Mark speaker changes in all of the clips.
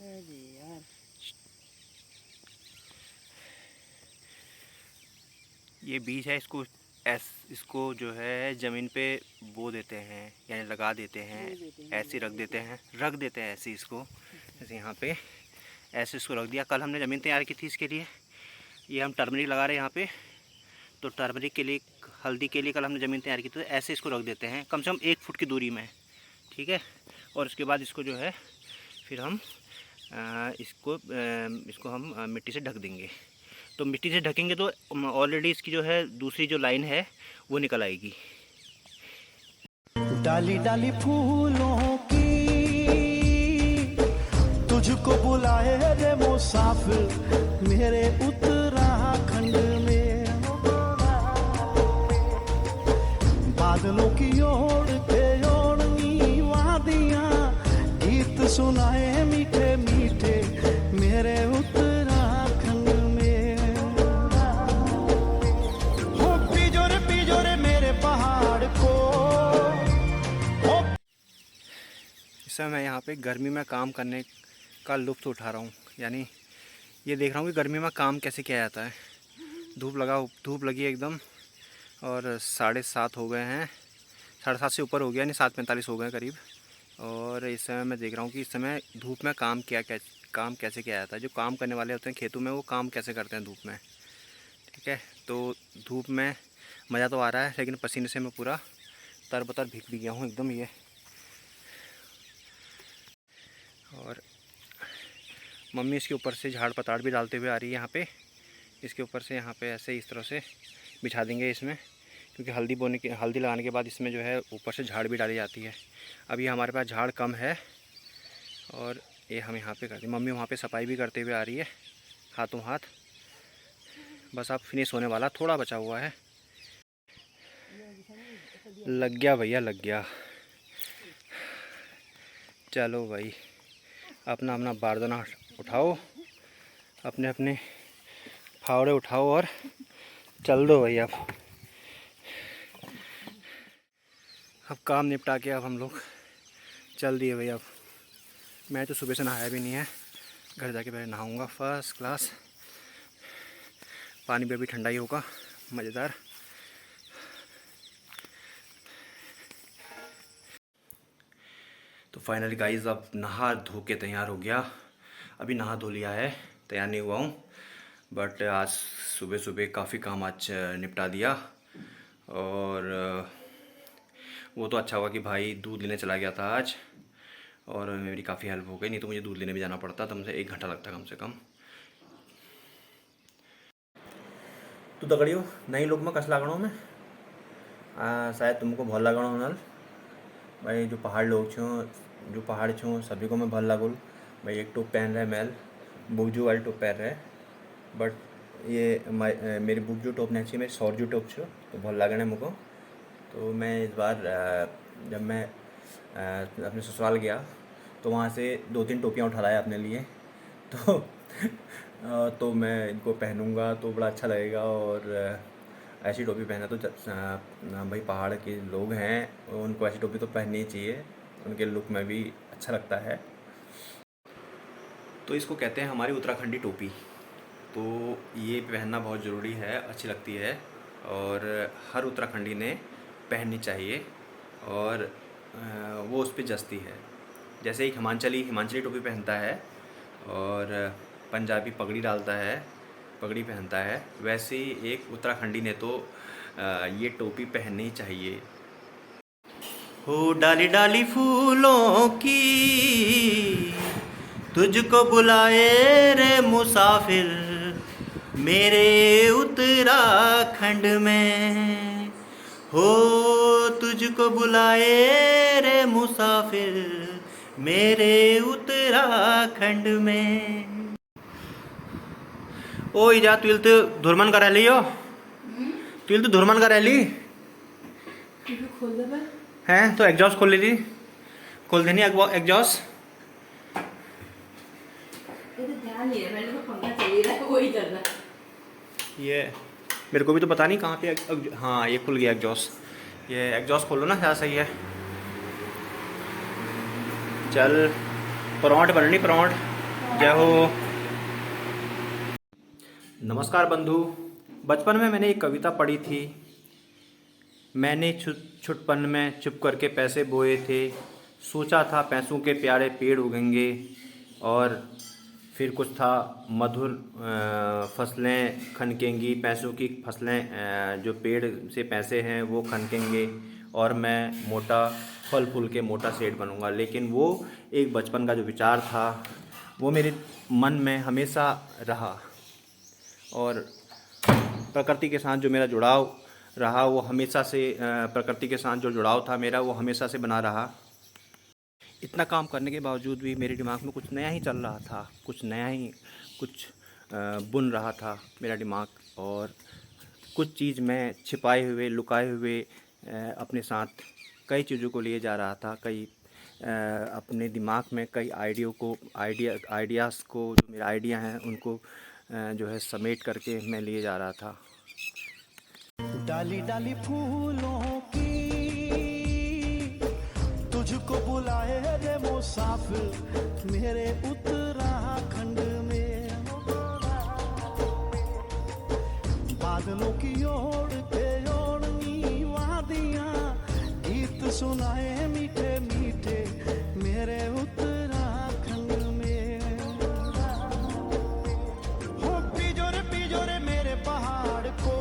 Speaker 1: अरे यार,
Speaker 2: ये बीज है, इसको जो है ज़मीन पे बो देते हैं, यानी लगा देते हैं, ऐसे रख देते हैं ऐसे इसको, जैसे यहाँ पे ऐसे इसको रख दिया। कल हमने ज़मीन तैयार की थी इसके लिए। ये हम टर्मरिक लगा रहे हैं यहाँ पे, तो टर्मरिक के लिए, हल्दी के लिए कल हमने ज़मीन तैयार की थी। तो ऐसे इसको रख देते हैं कम से कम 1 फुट की दूरी में, ठीक है। और उसके बाद इसको जो है फिर हम इसको हम मिट्टी से ढक देंगे। तो मिट्टी से ढकेंगे तो ऑलरेडी इसकी जो है दूसरी जो लाइन है वो निकल आएगी।
Speaker 3: डाली डाली फूलों की तुझको बुलाए रे मुसाफिर मेरे उत्तराखंड में। बादलों की ओर के ओढ़नी वादियां गीत सुनाए मीठे मीठे मेरे उत्तराखंड में। हो पिजोरे मेरे पहाड़ को।
Speaker 2: इस समय मैं यहाँ पे गर्मी में काम करने का लुत्फ़ उठा रहा हूँ, यानी ये देख रहा हूँ कि गर्मी में काम कैसे किया जाता है। धूप लगी है एकदम, और 7:30 हो गए हैं, 7:30 से ऊपर हो गया, यानी 7:45 हो गए करीब। और इस समय मैं देख रहा हूँ कि इस समय धूप में काम कैसे किया जाता है। जो काम करने वाले होते हैं खेतों में, वो काम कैसे करते हैं धूप में, ठीक है। तो धूप में मज़ा तो आ रहा है, लेकिन पसीने से मैं पूरा तरबतर भीग भी गया हूँ एकदम ये। और मम्मी इसके ऊपर से झाड़ पताड़ भी डालते हुए आ रही है यहाँ पे। इसके ऊपर से यहाँ पे ऐसे इस तरह से बिछा देंगे इसमें, क्योंकि हल्दी लगाने के बाद इसमें जो है ऊपर से झाड़ भी डाली जाती है। अभी हमारे पास झाड़ कम है, और ये हम यहाँ पे करते हैं। मम्मी वहाँ पे सफाई भी करते हुए आ रही है हाथों हाथ। बस अब फिनिश होने वाला, थोड़ा बचा हुआ है। लग गया भैया, लग गया। चलो भाई, अपना अपना बारदाना उठाओ, अपने अपने फावड़े उठाओ और चल दो भाई। अब काम निपटा के अब हम लोग चल दिए भाई। अब मैं तो सुबह से नहाया भी नहीं है, घर जाके पहले नहाऊंगा फर्स्ट क्लास। पानी भी अभी ठंडा ही होगा, मज़ेदार। तो फाइनली गाइस, अब नहा धो के तैयार हो गया। अभी नहा धो लिया है, तैयार नहीं हुआ हूँ, बट आज सुबह सुबह काफ़ी काम आज निपटा दिया। और वो तो अच्छा हुआ कि भाई दूध लेने चला गया था आज, और मेरी काफ़ी हेल्प हो गई। नहीं तो मुझे दूध लेने भी जाना पड़ता, तो मुझे 1 घंटा लगता कम से कम। तो दगड़ियो नई लोग में कस लागणों में शायद तुमको भल लागणों नल भाई। जो पहाड़ लोग छो, जो पहाड़ छो, सभी को मैं भल लागुल भाई। एक टोप पहन रहे मैल, बुकजू वाली टोप पहन रहे, बट ये मेरी बुकजू टोप नहीं चाहिए, मेरी सौरजू टोप छो, तो भल लागण है मुझको। तो मैं इस बार जब मैं अपने ससुराल गया, तो वहाँ से 2-3 टोपियाँ उठा लाया अपने लिए। तो मैं इनको पहनूंगा तो बड़ा अच्छा लगेगा। और ऐसी टोपी पहना तो भाई पहाड़ के लोग हैं, उनको ऐसी टोपी तो पहननी ही चाहिए, उनके लुक में भी अच्छा लगता है। तो इसको कहते हैं हमारी उत्तराखंडी टोपी। तो ये पहनना बहुत ज़रूरी है, अच्छी लगती है, और हर उत्तराखंडी ने पहननी चाहिए, और वो उस पर जचती है। जैसे एक हिमाचली टोपी पहनता है, और पंजाबी पगड़ी डालता है, पगड़ी पहनता है, वैसे ही एक उत्तराखंडी ने तो ये टोपी पहननी चाहिए। हो डाली डाली फूलों की तुझको बुलाए रे मुसाफिर मेरे उत्तराखंड में। हो तुझको बुलाए रे मुसाफिर मेरे उत्तराखंड में। ओ जा तुल तो धुरमन कर रही हो, तुल तो धुरमन कर रही हैं, तो एग्जॉस्ट खोल ली, खोल देनी एग्जॉस्ट। ये मेरे को भी तो पता नहीं कहाँ पे हाँ ये खुल गया एग्जॉस्ट। ये एग्जॉस्ट खोलो ना, ज़्यादा सही है। चल परौंठ बननी, परौंठ। जय हो। नमस्कार बंधु। बचपन में मैंने एक कविता पढ़ी थी। मैंने छुटपन में चुप करके पैसे बोए थे, सोचा था पैसों के प्यारे पेड़ उगेंगे, और फिर कुछ था मधुर फसलें खनकेंगी, पैसों की फसलें जो पेड़ से पैसे हैं वो खनकेंगे, और मैं मोटा फल फूल के मोटा सेठ बनूंगा। लेकिन वो एक बचपन का जो विचार था वो मेरे मन में हमेशा रहा, और प्रकृति के साथ जो मेरा जुड़ाव रहा वो हमेशा से, प्रकृति के साथ जो जुड़ाव था मेरा वो हमेशा से बना रहा। इतना काम करने के बावजूद भी मेरे दिमाग में कुछ नया ही चल रहा था, कुछ नया ही कुछ बुन रहा था मेरा दिमाग, और कुछ चीज़ मैं छिपाए हुए लुकाए हुए अपने साथ कई चीज़ों को लिए जा रहा था। कई अपने दिमाग में कई आइडियाज़ को, जो मेरे आइडिया हैं उनको जो है समेट करके मैं लिए जा रहा था।
Speaker 3: डाली डाली फूलों की तुझको बुलाए रे मुसाफिर मेरे उत्तराखंड में, बादलों की ओर के ओढ़नी वादियां गीत सुनाए मीठे मीठे मेरे उत्तराखंड में। हो पिजोरे मेरे पहाड़ को।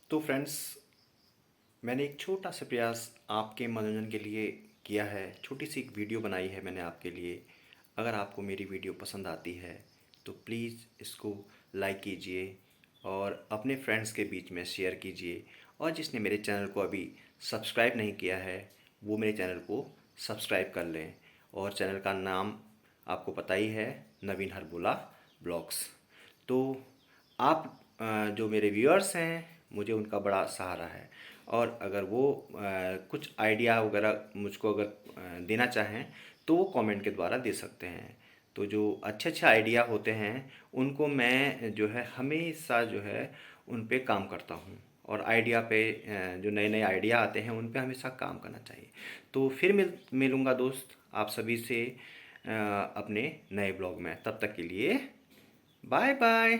Speaker 2: तो फ्रेंड्स, मैंने एक छोटा सा प्रयास आपके मनोरंजन के लिए किया है। छोटी सी एक वीडियो बनाई है मैंने आपके लिए। अगर आपको मेरी वीडियो पसंद आती है तो प्लीज़ इसको लाइक कीजिए और अपने फ्रेंड्स के बीच में शेयर कीजिए। और जिसने मेरे चैनल को अभी सब्सक्राइब नहीं किया है वो मेरे चैनल को सब्सक्राइब कर लें। और चैनल का नाम आपको पता ही है, नवीन हरबोला ब्लॉग्स। तो आप जो मेरे व्यूअर्स हैं मुझे उनका बड़ा सहारा है, और अगर वो कुछ आइडिया वगैरह मुझको अगर देना चाहें तो वो कमेंट के द्वारा दे सकते हैं। तो जो अच्छे अच्छे आइडिया होते हैं उनको मैं जो है हमेशा जो है उन पे काम करता हूँ, और आइडिया पे जो नए नए आइडिया आते हैं उन पे हमेशा काम करना चाहिए। तो फिर मिलूँगा दोस्त आप सभी से अपने नए ब्लॉग में। तब तक के लिए बाय बाय।